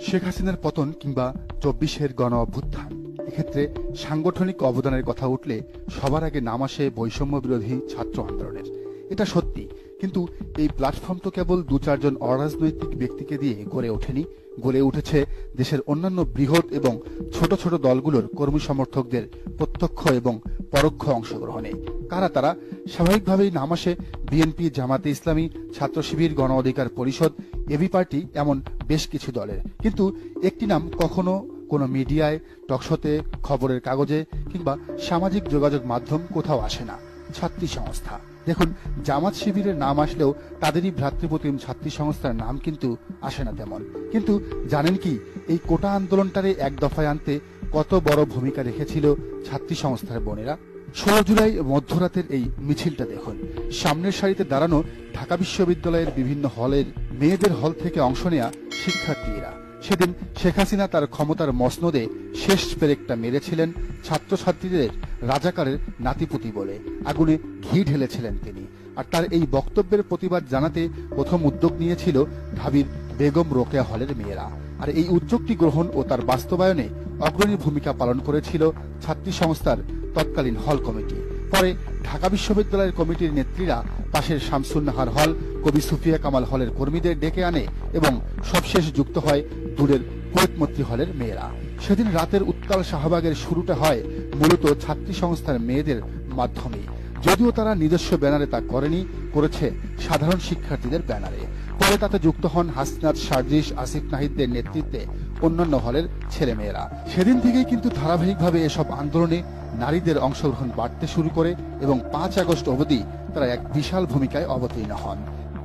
শেখ হাসিনার পতন কিংবা ২৪-এর গণ অভ্যুত্থান, এক্ষেত্রে সাংগঠনিক অবদানের কথা উঠলে সবার আগে নাম আসে বৈষম্য বিরোধী ছাত্র আন্দোলনের। এটা সত্যি, কিন্তু এই প্ল্যাটফর্ম তো কেবল ২-৪ জন অরাজনৈতিক ব্যক্তিকে দিয়ে গড়ে ওঠেনি, গড়ে উঠেছে দেশের অন্যান্য বৃহৎ এবং ছোট ছোট দলগুলোর কর্মী সমর্থকদের প্রত্যক্ষ এবং পরোক্ষ অংশগ্রহণে। কারা তারা? স্বাভাবিকভাবেই নাম আসে বিএনপি, জামাতে ইসলামী, ছাত্র শিবির, গণ অধিকার পরিষদ, এবি পার্টি, এমন বেশ কিছু দলের। কিন্তু একটি নাম কখনো কোনো মিডিয়ায়, টকশোতে, খবরের কাগজে কিংবা সামাজিক যোগাযোগ মাধ্যম কোথাও আসে না: ছাত্রী সংস্থা। দেখুন, জামাত শিবিরের নাম আসলেও তাদেরই ভ্রাতৃপ্রতিম ছাত্রী সংস্থার নাম কিন্তু আসে না তেমন। কিন্তু জানেন কি, এই কোটা আন্দোলনটারে এক দফায় আনতে কত বড় ভূমিকা রেখেছিল ছাত্রী সংস্থার বোনেরা? ১৬ জুলাই মধ্যরাতের এই মিছিলটা দেখুন। সামনের সারিতে দাঁড়ানো ঢাকা বিশ্ববিদ্যালয়ের বিভিন্ন হলের মেয়েদের হল থেকে অংশ নেয়া শিক্ষার্থীরা। সেদিন শেখ হাসিনা তার ক্ষমতার মসনদে শেষ পেরেকটা মেরেছিলেন ছাত্রছাত্রীদের রাজাকারের নাতিপুতি বলে। আগুনে ঘি ঢেলেছিলেন তিনি। আর তার এই বক্তব্যের প্রতিবাদ জানাতে প্রথম উদ্যোগ নিয়েছিল ঢাবির বেগম রোকেয়া হলের মেয়েরা। আর এই উদ্যোগটি গ্রহণ ও তার বাস্তবায়নে অগ্রণী ভূমিকা পালন করেছিল ছাত্রী সংস্থার তৎকালীন হল কমিটি। পরে ঢাকা বিশ্ববিদ্যালয়ের কমিটির নেত্রীরা পাশের শামসুন্নাহার হল, কবি সুফিয়া কামাল হলের কর্মীদের ডেকে আনে এবং সবশেষ যুক্ত হয় দূরের কুয়েতমৈত্রী হলের মেয়েরা। সেদিন রাতের উত্তাল শাহবাগের শুরুটা হয় মূলত ছাত্রী সংস্থার মেয়েদের মাধ্যমেই, যদিও তারা নিজস্ব ব্যানারে তা করেনি, করেছে সাধারণ শিক্ষার্থীদের ব্যানারে। পরে তাতে যুক্ত হন হাসনাত, সার্জিস, আসিফ নাহিদদের নেতৃত্বে অন্যান্য হলের ছেলেমেয়েরা। সেদিন থেকেই কিন্তু ধারাবাহিকভাবে এসব আন্দোলনে নারীদের অংশগ্রহণ বাড়তে শুরু করে এবং ৫ আগস্ট অবধি তারা এক বিশাল ভূমিকায় অবতীর্ণ হন।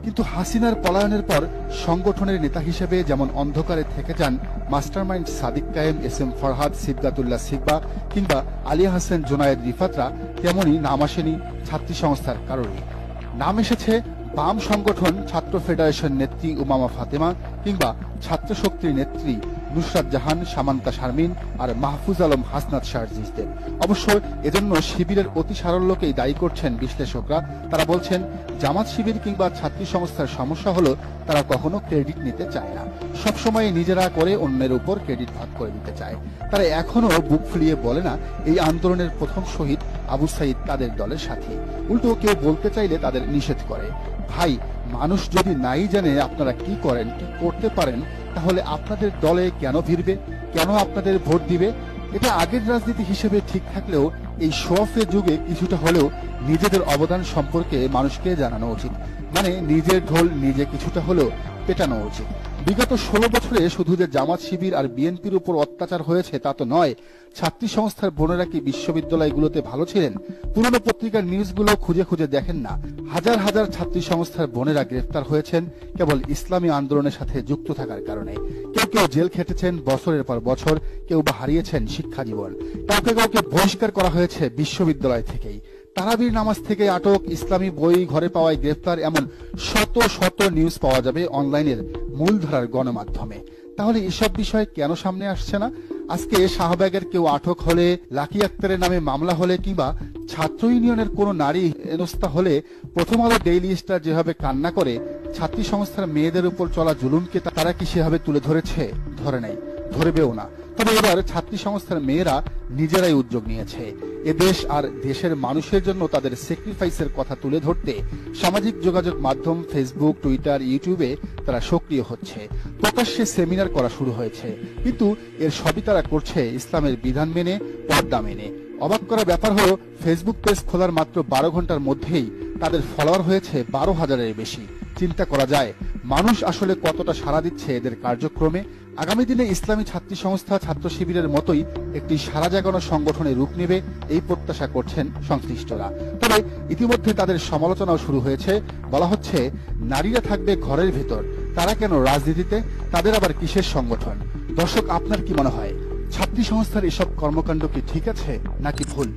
কিন্তু হাসিনার পলায়নের পর সংগঠনের নেতা হিসেবে যেমন অন্ধকারে থেকে যান মাস্টারমাইন্ড সাদিক কায়েম, এস এম ফরহাদ, সিবগাতুল্লাহ সিকবা কিংবা আলিয়া হাসান, জোনায়েদ রিফাতরা, তেমনই নাম আসেনি ছাত্রী সংস্থার কারণে। নাম এসেছে বাম সংগঠন ছাত্র ফেডারেশন নেত্রী উমামা ফাতেমা কিংবা ছাত্র শক্তির নেত্রী নুসরাত জাহান, সামান্তা শারমিন আর মাহফুজ আলম, হাসনাত, সার্জিসদের। অবশ্য এজন্য শিবিরের অতি সারল্যকেই দায়ী করছেন বিশ্লেষকরা। তারা বলছেন, জামাত শিবির কিংবা ছাত্রী সংস্থার সমস্যা হলো তারা কখনো ক্রেডিট নিতে চায় না, সবসময় নিজেরা করে অন্যের উপর ক্রেডিট ভাগ করে দিতে চায়। তারা এখনো বুক ফুলিয়ে বলে না এই আন্দোলনের প্রথম শহীদ আবু সাইদ তাদের দলের সাথী। উল্টো কেউ বলতে চাইলে তাদের নিষেধ করে। ভাই, মানুষ যদি নাই জানে আপনারা কি করেন, কি করতে পারেন, তাহলে আপনাদের দলে কেন ভিড়বে, কেন আপনাদের ভোট দিবে? এটা আগের রাজনীতি হিসেবে ঠিক থাকলেও এই শো অফের যুগে কিছুটা হলেও নিজেদের অবদান সম্পর্কে মানুষকে জানানো উচিত। মানে নিজের ঢোল নিজে কিছুটা হলেও পেটানো উচিত। বিগত ১৬ বছরে শুধু যে জামাত শিবির আর বিএনপির উপর অত্যাচার হয়েছে তা তো নয়। ছাত্রী সংস্থার বোনেরা কি বিশ্ববিদ্যালয়গুলোতে ভালো ছিলেন? পুরনো পত্রিকার নিউজগুলো খুঁজে খুঁজে দেখেন না? হাজার হাজার ছাত্রী সংস্থার বোনেরা গ্রেফতার হয়েছেন কেবল ইসলামী আন্দোলনের সাথে যুক্ত থাকার কারণে। কেউ কেউ জেল খেটেছেন বছরের পর বছর, কেউ বা হারিয়েছেন শিক্ষা জীবন, কাউকে কাউকে বহিষ্কার করা হয়েছে বিশ্ববিদ্যালয় থেকেই। তারাবির নামাজ থেকে আটক, ইসলামী বই ঘরে পাওয়ায় গ্রেফতার, এমন শত শত নিউজ পাওয়া যাবে অনলাইনের মূলধারার গণমাধ্যমে। তাহলে এসব বিষয় কেন সামনে আসছে না? আজকে শাহবাগের কেউ আটক হলে, লাকি আক্তারের নামে মামলা হলে কিংবা ছাত্র ইউনিয়নের কোনো নারী হেনস্থা হলে প্রথম আলো, ডেইলি স্টার যেভাবে কান্না করে, ছাত্রী সংস্থার মেয়েদের উপর চলা জুলুমকে তারা কি সেভাবে তুলে ধরেছে? ধরে নাই, ধরবেও না। তবে এবার ছাত্রী সংস্থার মেয়েরা নিজেরাই উদ্যোগ নিয়েছে এ দেশ আর দেশের মানুষের জন্য তাদের স্যাক্রিফাইসের কথা তুলে ধরতে সামাজিক যোগাযোগ মাধ্যম ফেসবুক, টুইটার, ইউটিউবে তারা সক্রিয় হচ্ছে। প্রকাশ্যে সেমিনার করা শুরু হয়েছে, কিন্তু এর সবই তারা করছে ইসলামের বিধান মেনে, পর্দা মেনে। অবাক করা ব্যাপার হলো, ফেসবুক পেজ খোলার মাত্র ১২ ঘন্টার মধ্যেই তাদের ফলোয়ার হয়েছে ১২,০০০-এর বেশি। চিন্তা করা যায় মানুষ আসলে কতটা সাড়া দিচ্ছে এদের কার্যক্রমে। আগামী দিনে ইসলামী ছাত্রী সংস্থা ছাত্র শিবিরের মতোই একটি সারা জাগানো সংগঠনে রূপ নেবে এই প্রত্যাশা করছেন সংশ্লিষ্টরা। তবে ইতিমধ্যে তাদের সমালোচনাও শুরু হয়েছে। বলা হচ্ছে, নারীরা থাকবে ঘরের ভেতর, তারা কেন রাজনীতিতে, তাদের আবার কিসের সংগঠন? দর্শক, আপনার কি মনে হয়, ছাত্রী সংস্থার এসব কর্মকাণ্ড কি ঠিক আছে নাকি ভুল?